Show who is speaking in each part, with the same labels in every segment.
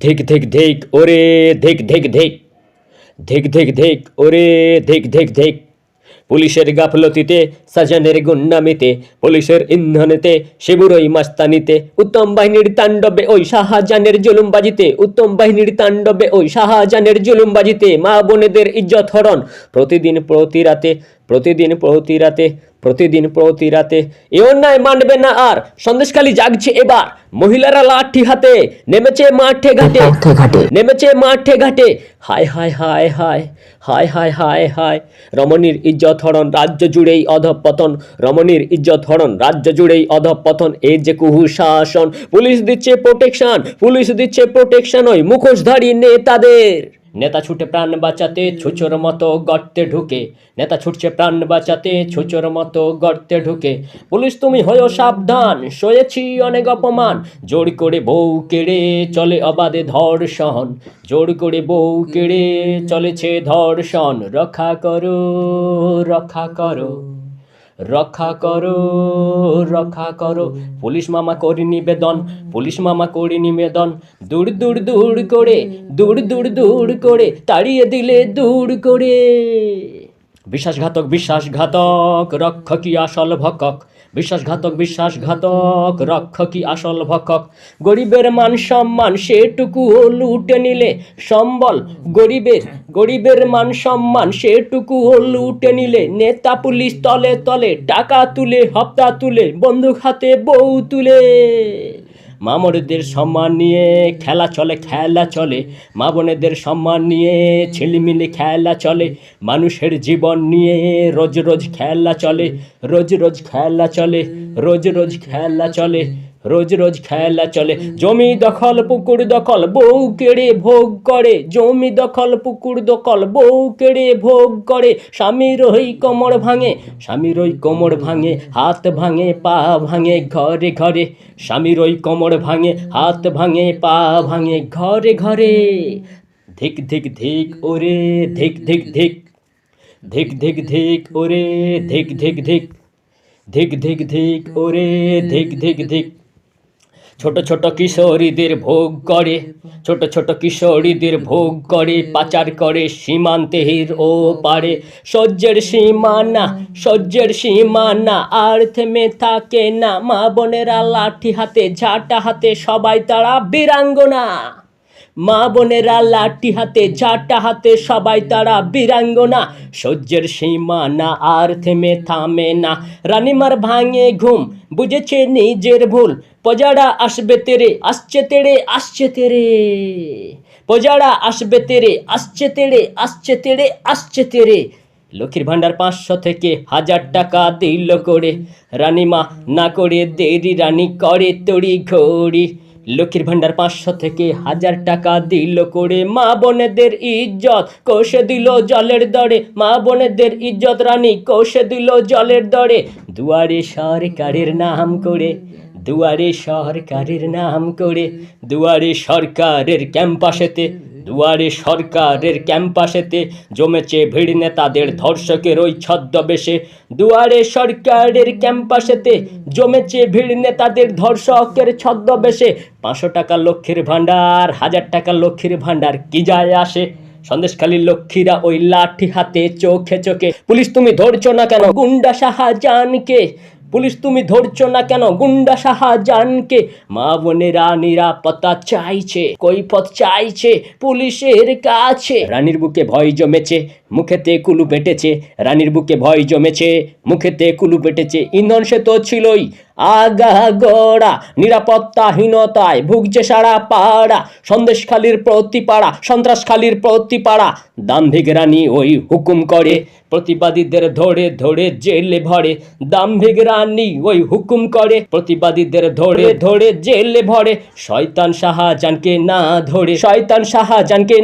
Speaker 1: ধিক ধিক ধিক ওরে ধিক ধিক ধিক ধিক ধিক ধিক ওরে ধিক ধিক ধিক পুলিশের গাফলতিতে সাজানের গুন্ডামিতে পুলিশের ইন্ধনেতে শিবুরই মাস্তানিতে উত্তম বাহিনীর তাণ্ডবে ওই শাহজাহানের জুলুমবাজিতে উত্তম বাহিনীর তাণ্ডবে ওই শাহজাহানের জুলুমবাজিতে মা বোনেদের ইজ্জত হরণ প্রতিদিন প্রতি রাতে প্রতিদিন প্রতি রাতে প্রতিদিন প্রতি রাতে এ অন্যায় মানবে না আর সন্দেশখালী জাগছে এবার মহিলারা লাঠি হাতে নেমেছে মাঠে ঘাটে নেমেছে মাঠে ঘাটে হায় হায় হায় হায় হায় হায় হায় হায় রমণীর ইজ্জত হরণ রাজ্য জুড়েই অধঃপতন রমণীর ইজ্জত হরণ রাজ্য জুড়েই অধঃপতন এই যে কুহুশাসন পুলিশ দিচ্ছে প্রোটেকশন পুলিশ দিচ্ছে প্রোটেকশন ওই মুখোশধারী নেতাদের নেতা ছুটে প্রাণ বাঁচাতে ছুচোর মতো গর্তে ঢুকে নেতা ছুটছে প্রাণ বাঁচাতে ছুচোর মতো গর্তে ঢুকে পুলিশ তুমি হয়েও সাবধান সয়েছি অনেক অপমান জোর করে বউ কেড়ে চলে অবাধে ধর্ষণ জোর করে বউ কেড়ে চলেছে ধর্ষণ রক্ষা করো রক্ষা করো রক্ষা করো রক্ষা করো পুলিশ মামা করি নিবেদন পুলিশ মামা করি নিবেদন দূর দূর দূর করে দূর দূর দূর করে তাড়িয়ে দিলে দূর করে বিশ্বাসঘাতক বিশ্বাসঘাতক রক্ষকই আসল ভক্ষক বিশ্বাসঘাতক রক্ষকই আসল ভক্ষক গরিবের মান সম্মান সেটুকুও লুটে নিলে সম্বল গরিবের মান সম্মান সেটুকুও লুটে নিলে নেতা পুলিশ তলে তলে টাকা তুলে হপ্তা তুলে বন্দুক হাতে বউ তুলে মা বোনেদের সম্মান নিয়ে খেলা চলে মা বোনেদের সম্মান নিয়ে ছিলিমিলি খেলা চলে মানুষের জীবন নিয়ে রোজ রোজ খেলা চলে রোজ রোজ খেলা চলে রোজ রোজ খেলা চলে রোজ রোজ খেলা চলে জমি দখল পুকুর দখল বউ কেড়ে ভোগ করে জমি দখল পুকুর দখল বউ কেড়ে ভোগ করে স্বামীর ওই কোমর ভাঙে হাত ভাঙে পা ভাঙে ঘরে ঘরে স্বামীর ওই কোমর ভাঙে হাত ভাঙে পা ভাঙে ঘরে ঘরে ধিক ধিক ধিক ওরে ধিক ধিক ধিক ধিক ধিক ধিক ওরে ধিক ধিক ধিক ধিক ধিক ধিক ওরে ধিক ধিক ধিক ছোট ছোট কিশোরীদের ভোগ করে ছোট ছোট কিশোরীদের ভোগ করে পাচার করে সীমান্তের ও পারে সহ্যের সীমানা আর থেমে থাকে না মা বোনেরা লাঠি হাতে ঝাঁটা হাতে সবাই তারা বীরাঙ্গনা মা বোনেরা লাঠি হাতে ঝাঁটা হাতে সবাই তারা বীরাঙ্গনা সহ্যের সীমানা আর থামে না রানীমার ভাঙে ঘুম বুঝেছে নিজের ভুল পজারা আসবে তেরে আসছে তেরে আসছে তেরে পজারা আসবে তেরে আসছে তেরে আসছে তেরে আসছে তেরে লক্ষ্মীর ভাণ্ডার 500 থেকে 1000 টাকা দিল করে রানীমা না করে দেরি রানী করে তড়ি ঘড়ি লক্ষ্মীর ভাণ্ডার 500 থেকে 1000 টাকা দিল করে মা বোনেদের ইজ্জত কষে দিল জলের দরে মা বোনেদের ইজ্জত রানী কষে দিল জলের দরে দুয়ারে সরকারের নাম করে দুয়ারে সরকারের নাম করে দুয়ারে সরকারের ক্যাম্পাসেতে জমেছে ভিড় নেতাদের ধর্ষকের ওই ছদ্মবেশে দুয়ারে সরকারের ক্যাম্পাসেতে জমেছে ভিড় নেতাদের ধর্ষকের ছদ্মবেশে 500 টাকা লক্ষ্মীর ভাণ্ডার 1000 টাকা লক্ষ্মীর ভাণ্ডার কি যায় আসে সন্দেশখালীর লক্ষ্মীরা ওই লাঠি হাতে চোখে চোখে পুলিশ তুমি ধরছো না কেন গুন্ডা শাহজাহানকে পুলিশ তুমি ধরছো না কেন গুন্ডা শাহজাহানকে মা বোনেরা নিরাপত্তা চাইছে কৈফিয়ত চাইছে পুলিশের কাছে রানীর বুকে ভয় জমেছে মুখেতে কুলু পেটেছে রানীর বুকে ভয় জমেছে মুখেতে কুলু পেটেছে ইন্ধন সে তো ছিলই আগাগোড়া নিরাপত্তাহীনতায় ভুগছে সারা পাড়া সন্দেশখালীর প্রতিপাড়া সন্ত্রাসখালীর প্রতিপাড়া দাম্ভিক রানী ওই হুকুম করে প্রতিবাদীদের ধরে ধরে জেলে ভরে দাম্ভিক রানী ওই হুকুম করে প্রতিবাদীদের ধরে ধরে জেলে ভরে শয়তান শাহজাহানকে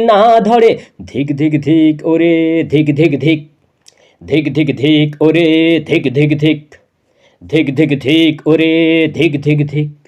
Speaker 1: না ধরে ধিক ধিক ধিক ওরে ধিক ধিক ধিক ধিক ধিক ধিক ওরে ধিক ধিক ধিক ধিক ধিক ধিক ওরে ধিক ধিক ধিক